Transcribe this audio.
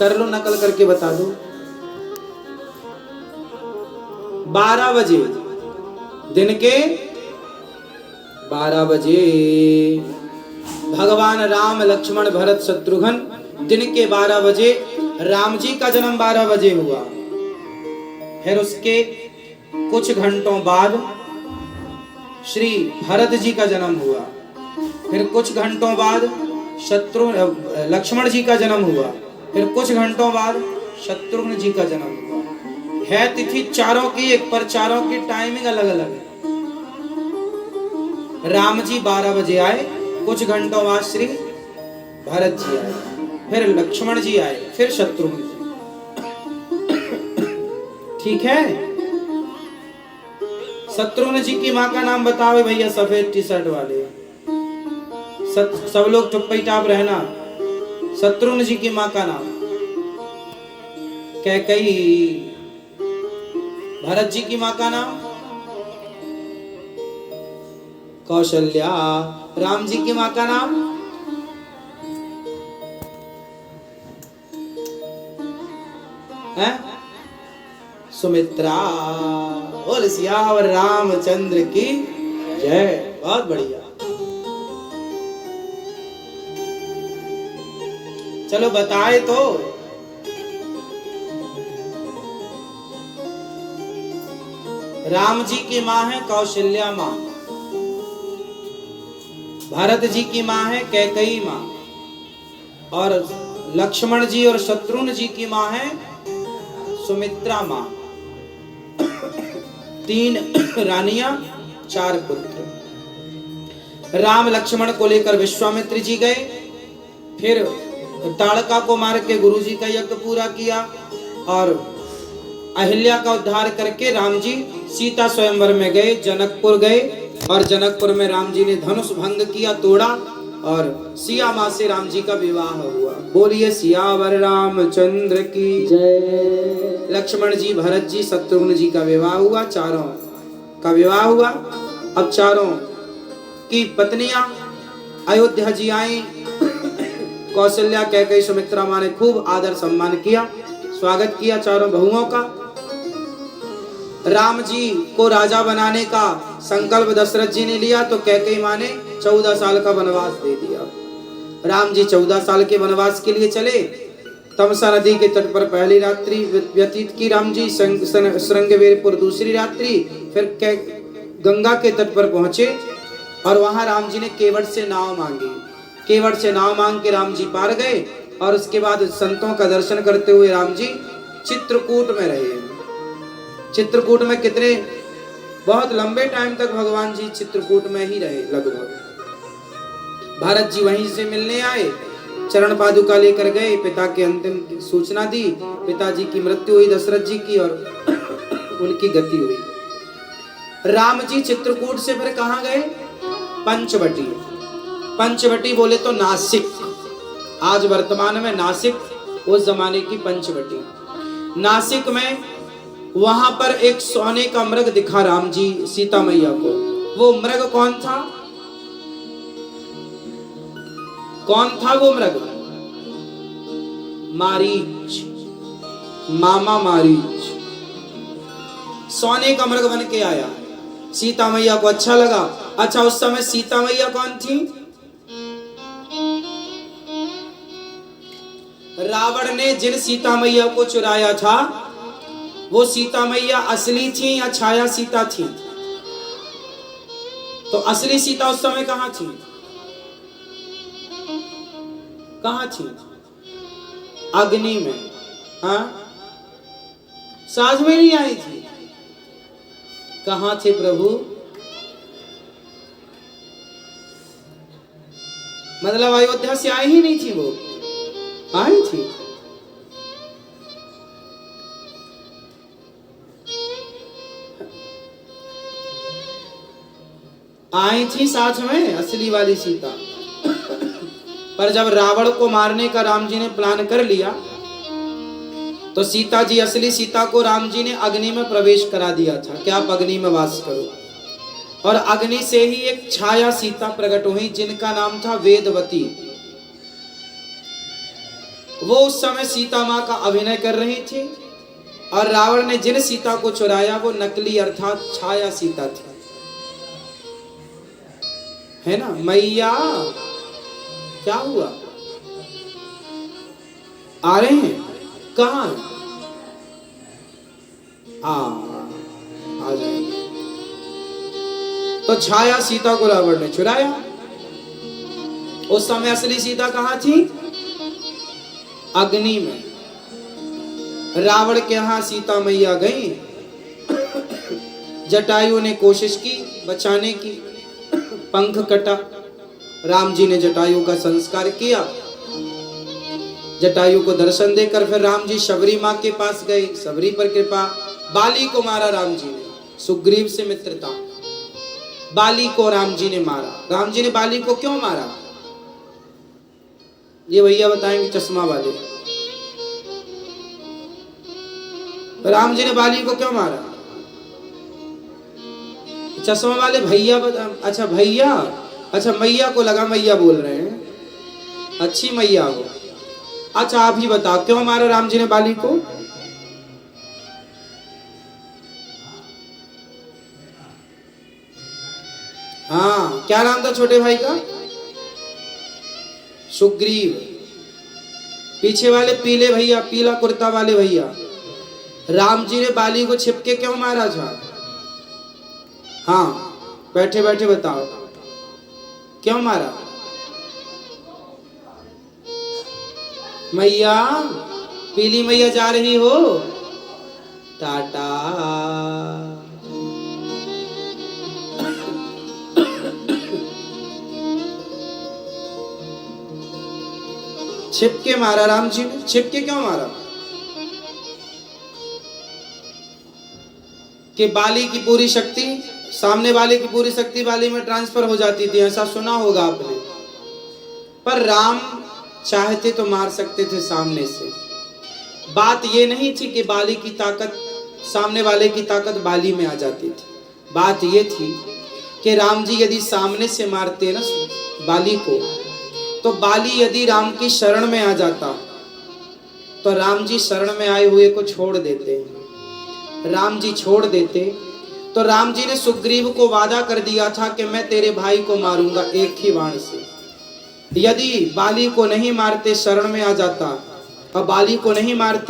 कर लो, नकल करके बता दो। 12 बजे, दिन के 12 बजे भगवान राम लक्ष्मण भरत शत्रुघ्न, दिन के 12 बजे राम जी का जन्म 12 बजे हुआ। फिर उसके कुछ घंटों बाद श्री भरत जी का जन्म हुआ। फिर कुछ घंटों बाद लक्ष्मण जी का जन्म हुआ। फिर कुछ घंटों बाद शत्रुघ्न जी का जन्म हुआ। है तिथि चारों की एक, पर चारों की टाइमिंग अलग अलग है। राम जी 12 बजे आए, कुछ घंटों बाद श्री भरत जी आए, फिर लक्ष्मण जी आए, फिर शत्रुघ्न जी। ठीक है। शत्रुघ्न जी की माँ का नाम बताओ भैया, सफेद टी शर्ट वाले। सब लोग चुप्पी टाप रहना। शत्रुघ्न जी की माँ का नाम कैकेयी। भरत जी की माँ का नाम कौशल्या। राम जी की माँ का नाम है सुमित्रा। बोल सियावर रामचंद्र की जय। बहुत बढ़िया। चलो बताए तो। राम जी की माँ है कौशल्या माँ, भरत जी की माँ है कैकेयी माँ, और लक्ष्मण जी और शत्रुघ्न जी की माँ है सुमित्रा माँ। 3 रानियां, 4 पुत्र। राम लक्ष्मण को लेकर विश्वामित्र जी गए। फिर ताड़का को मार के गुरु जी का यज्ञ पूरा किया और अहिल्या का उद्धार करके राम जी सीता स्वयंवर में गए, जनकपुर गए, और जनकपुर में राम जी ने धनुष भंग किया, तोड़ा, और सिया माँ से राम जी का विवाह हुआ। बोलिए सियावर रामचंद्र की जय। लक्ष्मण जी, भरत जी, शत्रुघ्न जी का विवाह हुआ, चारों का विवाह हुआ। अब चारों की पत्नियां अयोध्या जी आई। कौशल्या, कैकेयी, सुमित्रा माँ ने खूब आदर सम्मान किया, स्वागत किया चारों बहुओं का। राम जी को राजा बनाने का संकल्प दशरथ जी ने लिया तो कैकेयी माँ ने 14 साल का वनवास दे दिया। राम जी 14 साल के वनवास के लिए चले। तमसा नदी के तट पर पहली रात्रि व्यतीत की राम जी, श्रृंगवेरपुर दूसरी रात्रि, फिर गंगा के तट पर पहुंचे और वहां राम जी ने केवट से नाव मांगी। केवट से नाव मांग के राम जी पार गए और उसके बाद संतों का दर्शन करते हुए राम जी चित्रकूट में रहे। चित्रकूट में कितने बहुत लंबे टाइम तक भगवान जी चित्रकूट में ही रहे लगभग। भरत जी वहीं से मिलने आए, चरण पादुका लेकर गए, पिता के अंतिम सूचना दी। पिताजी की मृत्यु हुई दशरथ जी की और उनकी गति हुई। राम जी चित्रकूट से फिर कहां गए? पंचवटी। पंचवटी बोले तो नासिक, आज वर्तमान में नासिक, उस जमाने की पंचवटी। नासिक में वहां पर एक सोने का मृग दिखा राम जी सीता मैया को। वो मृग कौन था? कौन था वो मृग? मारीच, मामा मारीच। सोने का मृग बन के आया। सीता मैया को अच्छा लगा। अच्छा, उस समय सीता मैया कौन थी? रावण ने जिन सीता मैया को चुराया था वो सीता मैया असली थी या छाया सीता थी? तो असली सीता उस समय कहां थी? कहां थी? अग्नि में। हाँ, साज में नहीं आई थी। कहां थे प्रभु? मतलब अयोध्या से आई ही नहीं थी वो? आई थी। आई थी साथ में असली वाली सीता। पर जब रावण को मारने का राम जी ने प्लान कर लिया तो सीता जी, असली सीता को राम जी ने अग्नि में प्रवेश करा दिया था कि आप अग्नि में वास करो। और अग्नि से ही एक छाया सीता प्रकट हुई जिनका नाम था वेदवती। वो उस समय सीता माँ का अभिनय कर रही थी और रावण ने जिन सीता को चुराया वो नकली अर्थात छाया सीता थी, है ना। मैया क्या हुआ, आ रहे हैं, कहाँ आ जाएंगे। तो छाया सीता को रावण ने चुराया। उस समय असली सीता कहाँ थी, अग्नि में। रावण के यहां सीता मैया गई। जटायु ने कोशिश की बचाने की, पंख कटा। राम जी ने जटायु का संस्कार किया। जटायु को दर्शन देकर फिर राम जी शबरी माँ के पास गए। शबरी पर कृपा, बाली को मारा राम जी ने, सुग्रीव से मित्रता, बाली को राम जी ने मारा। राम जी ने बाली को क्यों मारा, ये भैया बताएंगे चश्मा वाले। राम जी ने बाली को क्यों मारा, चश्मा वाले भैया बता। अच्छा भैया, अच्छा मैया को लगा मैया बोल रहे हैं, अच्छी मैया हो। अच्छा आप ही बताओ क्यों मारा राम जी ने बाली को। हाँ, क्या नाम था छोटे भाई का, सुग्रीव। पीछे वाले पीले भैया, पीला कुर्ता वाले भैया, राम जी ने बाली को छिपके क्यों मारा था। हाँ बैठे बैठे बताओ क्यों मारा। मैया, पीली मैया जा रही हो, टाटा। छिपके मारा राम जी ने। छिपके क्यों मारा, कि बाली की पूरी शक्ति, सामने वाले की पूरी शक्ति बाली में ट्रांसफर हो जाती थी, ऐसा सुना होगा आपने। पर राम चाहते तो मार सकते थे सामने से। बात ये नहीं थी कि बाली की ताकत, सामने वाले की ताकत बाली में आ जाती थी। बात ये थी कि राम जी यदि सामने से मारते ना बाली को, तो बाली यदि राम की शरण में आ जाता तो राम जी शरण में आए हुए को छोड़ देते। राम जी छोड़ देते तो राम जी ने सुग्रीव को वादा कर दिया था कि मैं तेरे भाई को मारूंगा एक ही बाण से। यदि बाली को नहीं मारते, शरण में आ जाता, और बाली को नहीं मारते